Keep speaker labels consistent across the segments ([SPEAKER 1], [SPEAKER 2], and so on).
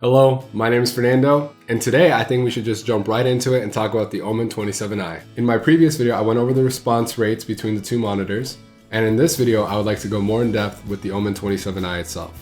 [SPEAKER 1] Hello, my name is Fernando, and today I think we should just jump right into it and talk about the Omen 27i. In my previous video, I went over the response rates between the two monitors, and in this video, I would like to go more in depth with the Omen 27i itself.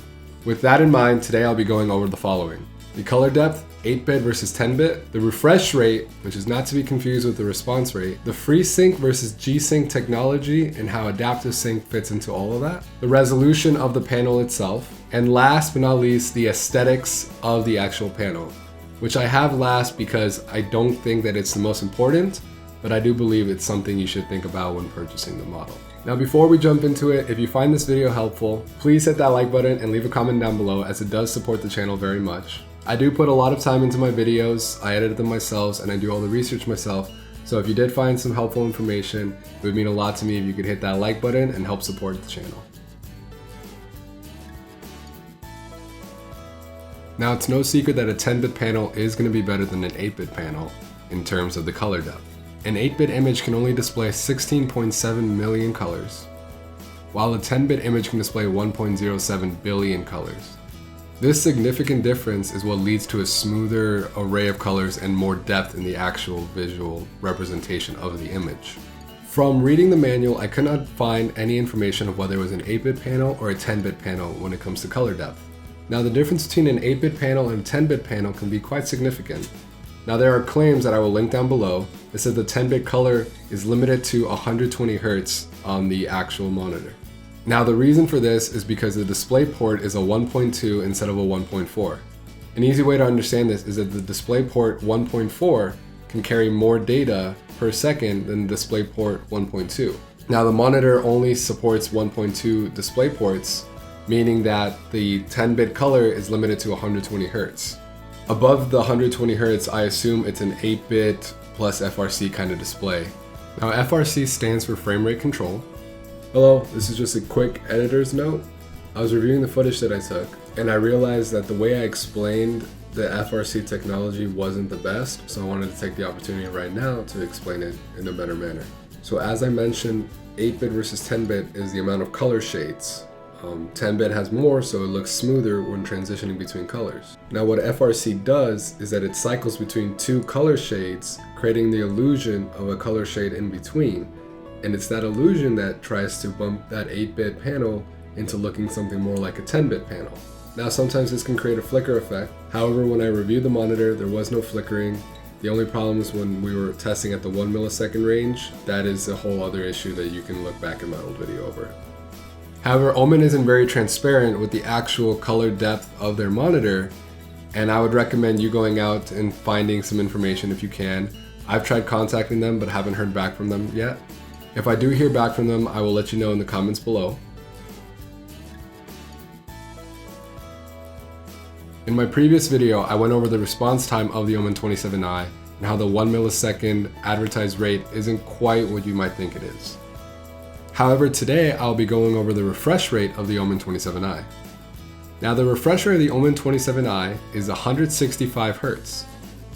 [SPEAKER 1] With that in mind, today I'll be going over the following: the color depth, 8-bit versus 10-bit, the refresh rate, which is not to be confused with the response rate, the Freesync versus G-Sync technology and how adaptive sync fits into all of that, the resolution of the panel itself, and last but not least, the aesthetics of the actual panel, which I have last because I don't think that it's the most important, but I do believe it's something you should think about when purchasing the model. Now before we jump into it, if you find this video helpful, please hit that like button and leave a comment down below, as it does support the channel very much. I do put a lot of time into my videos, I edit them myself, and I do all the research myself, so if you did find some helpful information, it would mean a lot to me if you could hit that like button and help support the channel. Now, it's no secret that a 10-bit panel is going to be better than an 8-bit panel in terms of the color depth. An 8-bit image can only display 16.7 million colors, while a 10-bit image can display 1.07 billion colors. This significant difference is what leads to a smoother array of colors and more depth in the actual visual representation of the image. From reading the manual, I could not find any information of whether it was an 8-bit panel or a 10-bit panel when it comes to color depth. Now, the difference between an 8-bit panel and a 10-bit panel can be quite significant. Now, there are claims that I will link down below that said the 10-bit color is limited to 120 Hz on the actual monitor. Now, the reason for this is because the display port is a 1.2 instead of a 1.4. An easy way to understand this is that the display port 1.4 can carry more data per second than the display port 1.2. Now, the monitor only supports 1.2 display ports, meaning that the 10-bit color is limited to 120 Hz. Above the 120 Hz, I assume it's an 8-bit plus FRC kind of display. Now, FRC stands for frame rate control. Hello, this is just a quick editor's note. I was reviewing the footage that I took, and I realized that the way I explained the FRC technology wasn't the best, so I wanted to take the opportunity right now to explain it in a better manner. So as I mentioned, 8-bit versus 10-bit is the amount of color shades. 10-bit has more, so it looks smoother when transitioning between colors. Now, what FRC does is that it cycles between two color shades, creating the illusion of a color shade in between. And it's that illusion that tries to bump that 8-bit panel into looking something more like a 10-bit panel. Now, sometimes this can create a flicker effect. However, when I reviewed the monitor, there was no flickering. The only problem was when we were testing at the 1 millisecond range. That is a whole other issue that you can look back in my old video over. However, Omen isn't very transparent with the actual color depth of their monitor, and I would recommend you going out and finding some information if you can. I've tried contacting them but haven't heard back from them yet. If I do hear back from them, I will let you know in the comments below. In my previous video, I went over the response time of the Omen 27i and how the 1 millisecond advertised rate isn't quite what you might think it is. However, today I'll be going over the refresh rate of the Omen 27i. Now, the refresh rate of the Omen 27i is 165 Hz.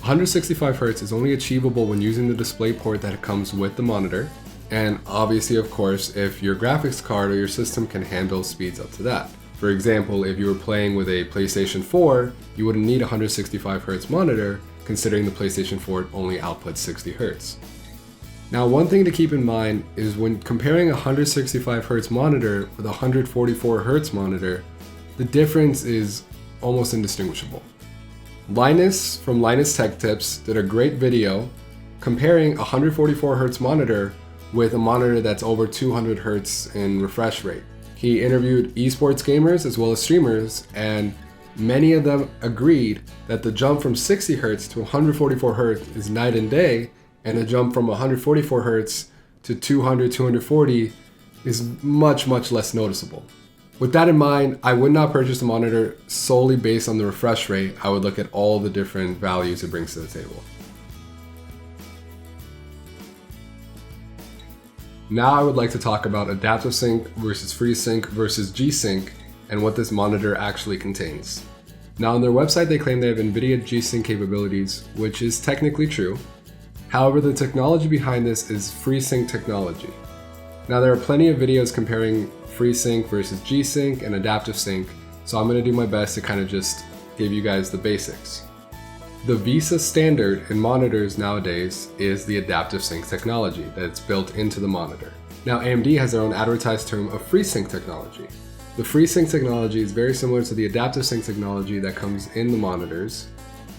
[SPEAKER 1] 165 Hz is only achievable when using the display port that comes with the monitor, and obviously, of course, if your graphics card or your system can handle speeds up to that. For example, if you were playing with a PlayStation 4, you wouldn't need a 165 Hz monitor, considering the PlayStation 4 only outputs 60 Hz. Now, one thing to keep in mind is when comparing a 165 Hz monitor with a 144 Hz monitor, the difference is almost indistinguishable. Linus from Linus Tech Tips did a great video comparing a 144 Hz monitor with a monitor that's over 200 Hz in refresh rate. He interviewed esports gamers as well as streamers, and many of them agreed that the jump from 60 Hz to 144 Hz is night and day, and the jump from 144 Hz to 200, 240 is much less noticeable. With that in mind, I would not purchase a monitor solely based on the refresh rate. I would look at all the different values it brings to the table. Now I would like to talk about adaptive sync versus Freesync versus G-Sync and what this monitor actually contains. Now, on their website they claim they have NVIDIA G-Sync capabilities, which is technically true. However, the technology behind this is Freesync technology. Now, there are plenty of videos comparing Freesync versus G-Sync and adaptive sync, so I'm going to do my best to kind of just gave you guys the basics. The VESA standard in monitors nowadays is the adaptive sync technology that's built into the monitor. Now AMD has their own advertised term of Freesync technology. The Freesync technology is very similar to the adaptive sync technology that comes in the monitors,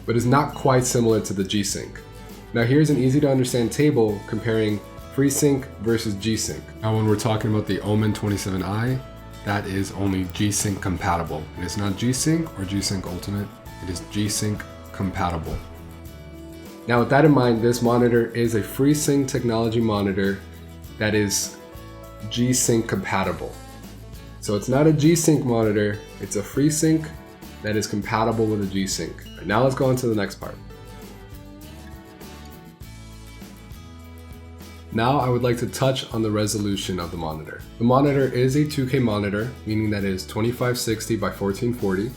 [SPEAKER 1] but is not quite similar to the G-Sync. Now here's an easy to understand table comparing Freesync versus G-Sync. Now when we're talking about the Omen 27i, that is only G-Sync compatible. It is not G-Sync or G-Sync Ultimate, it is G-Sync compatible. Now with that in mind, this monitor is a Freesync technology monitor that is G-Sync compatible. So it's not a G-Sync monitor, it's a Freesync that is compatible with a G-Sync. Now let's go on to the next part. Now I would like to touch on the resolution of the monitor. The monitor is a 2K monitor, meaning that it is 2560 by 1440.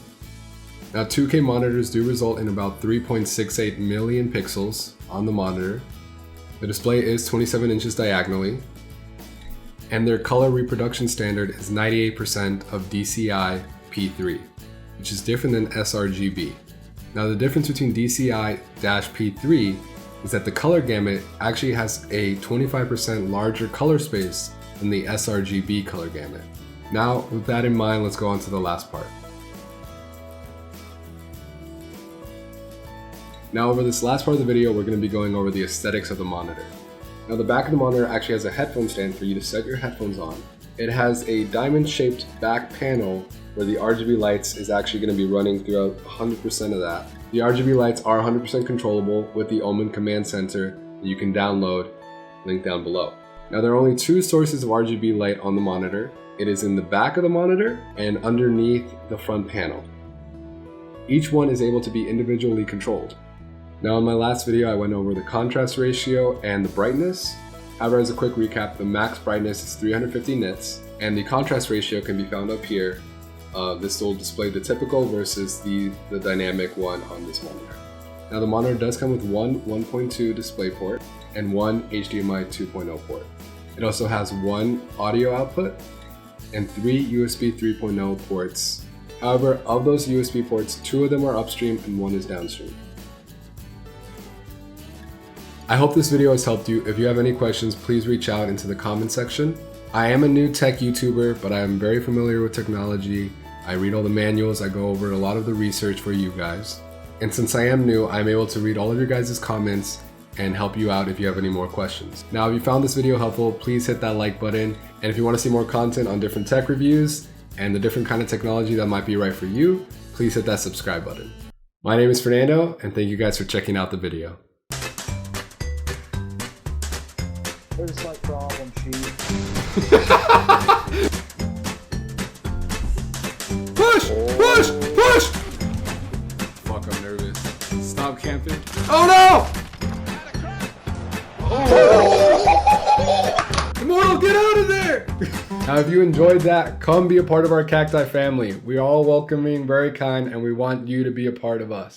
[SPEAKER 1] Now 2K monitors do result in about 3.68 million pixels on the monitor. The display is 27 inches diagonally, and their color reproduction standard is 98% of DCI P3, which is different than sRGB. Now the difference between DCI-P3 is that the color gamut actually has a 25% larger color space than the sRGB color gamut. Now with that in mind, let's go on to the last part. Now over this last part of the video, we're going to be going over the aesthetics of the monitor. Now the back of the monitor actually has a headphone stand for you to set your headphones on. It has a diamond-shaped back panel where the RGB lights is actually going to be running throughout 100% of that. The RGB lights are 100% controllable with the Omen command center that you can download, link down below. Now there are only two sources of RGB light on the monitor. It is in the back of the monitor and underneath the front panel. Each one is able to be individually controlled. Now in my last video I went over the contrast ratio and the brightness. However, as a quick recap, the max brightness is 350 nits and the contrast ratio can be found up here. This will display the typical versus the dynamic one on this monitor. Now the monitor does come with one 1.2 display port and one HDMI 2.0 port. It also has one audio output and three USB 3.0 ports. However, of those USB ports, two of them are upstream and one is downstream. I hope this video has helped you. If you have any questions, please reach out into the comment section. I am a new tech YouTuber, but I am very familiar with technology. I read all the manuals, I go over a lot of the research for you guys. And since I am new, I'm able to read all of your guys' comments and help you out if you have any more questions. Now, if you found this video helpful, please hit that like button. And if you want to see more content on different tech reviews and the different kind of technology that might be right for you, please hit that subscribe button. My name is Fernando, and thank you guys for checking out the video.
[SPEAKER 2] There's like problem sheet.
[SPEAKER 1] Push! Push! Push! Fuck, I'm nervous. Stop camping. Oh no! Oh. Immortal, get out of there! Now, if you enjoyed that, come be a part of our cacti family. We are all welcoming, very kind, and we want you to be a part of us.